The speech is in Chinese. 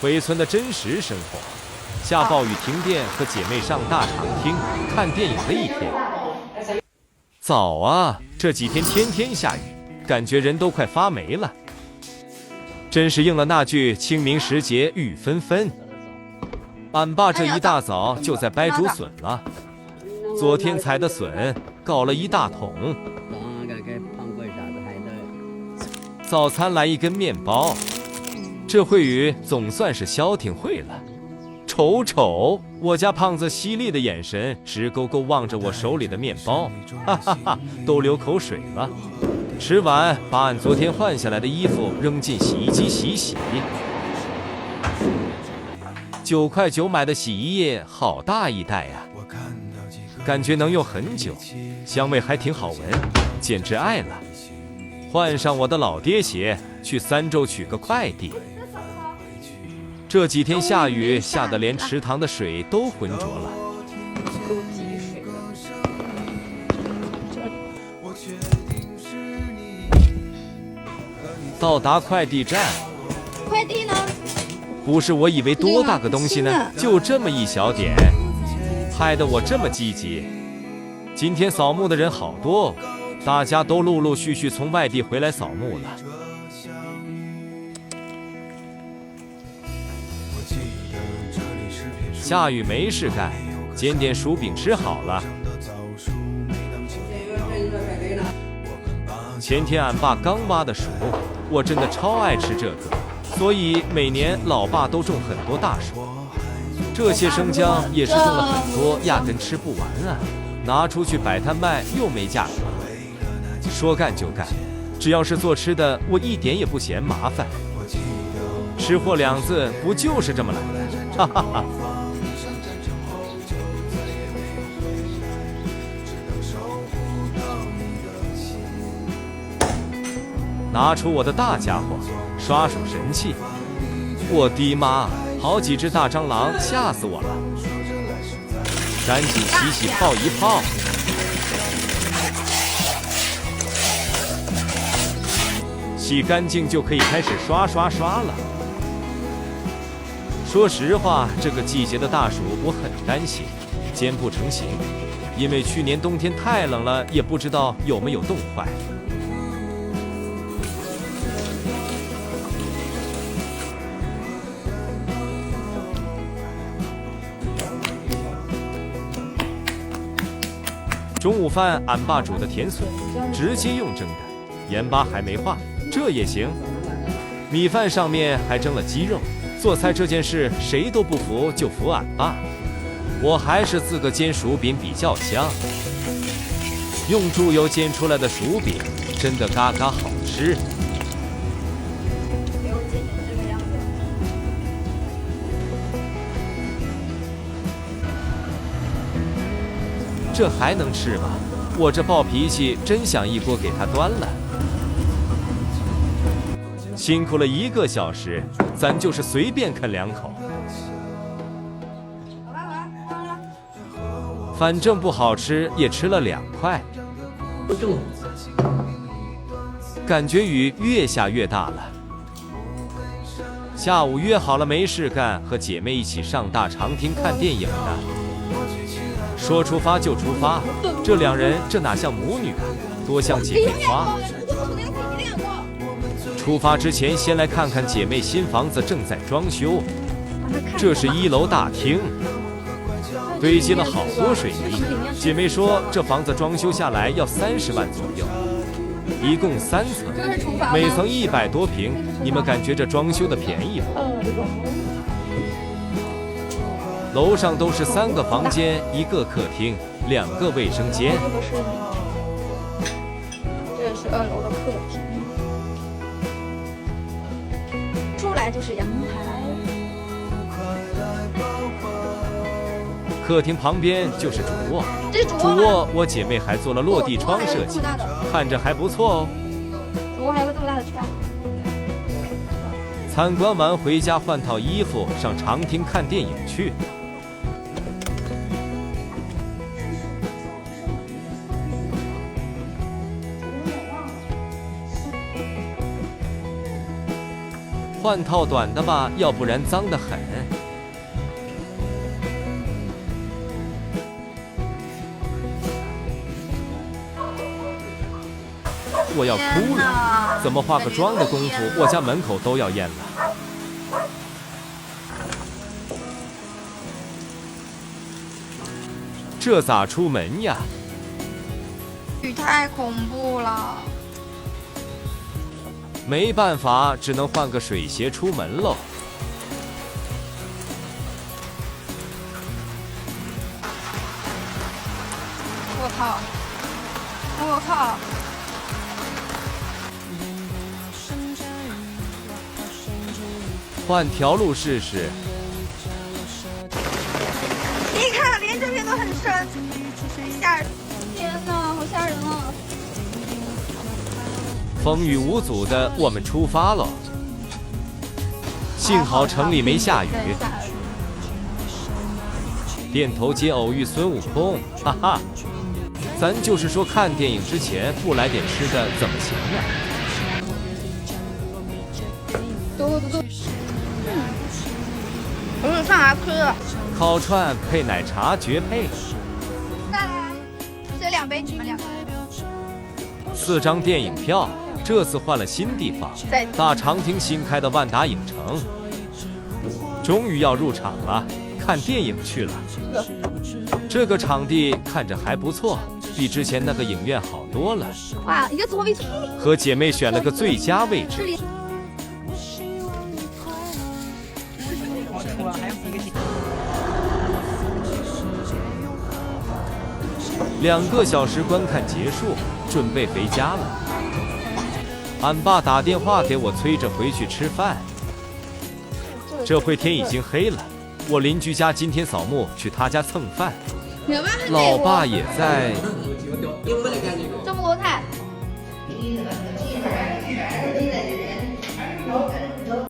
回村的真实生活，下暴雨停电和姐妹上大长厅看电影的一天。早啊，这几天天天下雨，感觉人都快发霉了。真是应了那句清明时节雨纷纷。俺爸这一大早就在掰竹笋了，昨天采的笋搞了一大桶。早餐来一根面包，这会雨总算是消停会了。瞅瞅我家胖子犀利的眼神，直勾勾望着我手里的面包，哈哈哈，都流口水了。吃完，把俺昨天换下来的衣服扔进洗衣机洗洗。9块9买的洗衣液，好大一袋呀，感觉能用很久，香味还挺好闻，简直爱了。换上我的老爹鞋，去三洲取个快递。这几天下雨，下得连池塘的水都浑浊了。到达快递站，快递呢？不是我以为多大个东西呢，就这么一小点，害得我这么积极。今天扫墓的人好多，大家都陆陆续续从外地回来扫墓了。下雨没事干，煎点薯饼吃好了。前天俺爸刚挖的薯，我真的超爱吃这个，所以每年老爸都种很多大薯。这些生姜也是种了很多，压根吃不完啊，拿出去摆摊卖又没价格。说干就干，只要是做吃的，我一点也不嫌麻烦。吃货2字不就是这么来的？哈哈哈。拿出我的大家伙，刷薯神器。我的妈，好几只大蟑螂，吓死我了！赶紧洗洗泡一泡。洗干净就可以开始刷了。说实话，这个季节的大薯我很担心煎不成型，因为去年冬天太冷了，也不知道有没有冻坏。中午饭俺爸煮的甜笋，直接用蒸的，盐巴还没化，这也行。米饭上面还蒸了鸡肉。做菜这件事谁都不服，就服俺爸。我还是自个煎薯饼比较香，用猪油煎出来的薯饼真的嘎嘎好吃。这还能吃吗？我这暴脾气真想一锅给他端了。辛苦了1个小时，咱就是随便啃2口，反正不好吃也吃了2块。感觉雨越下越大了。下午约好了没事干，和姐妹一起上大长厅看电影的。说出发就出发，这2人这哪像母女啊，多像姐妹花。出发之前，先来看看姐妹新房子正在装修。这是1楼大厅，堆积了好多水泥。姐妹说这房子装修下来要30万左右，一共3层，每层100多平。你们感觉这装修的便宜不？楼上都是3个房间，1个客厅，2个卫生间。这是2楼的客厅，出来就是阳台。客厅旁边就是主卧，这是主卧。主卧我姐妹还做了落地窗设计，看着还不错哦。主卧还有个这么大的窗。参观完回家换套衣服，上长厅看电影去。换套短的吧，要不然脏得很。我要哭了，怎么化个妆的功夫，我家门口都要淹了。这咋出门呀？雨太恐怖了。没办法，只能换个水鞋出门喽。我靠！我靠！换条路试试。你看，连这边都很深，吓人！天哪，好吓人啊！风雨无阻的，我们出发了。幸好城里没下雨。店头街偶遇孙悟空，哈哈！咱就是说，看电影之前不来点吃的怎么行呢？走。我有上来吃了。烤串配奶茶绝配。再来，这2杯你们2个。4张电影票，这次换了新地方，大长汀新开的万达影城，终于要入场了，看电影去了。这个场地看着还不错，比之前那个影院好多了。哇，一个座位和姐妹选了个最佳位置。2个小时观看结束，准备回家了。俺爸打电话给我，催着回去吃饭。这回天已经黑了，我邻居家今天扫墓，去他家蹭饭。老爸也在。这么多菜。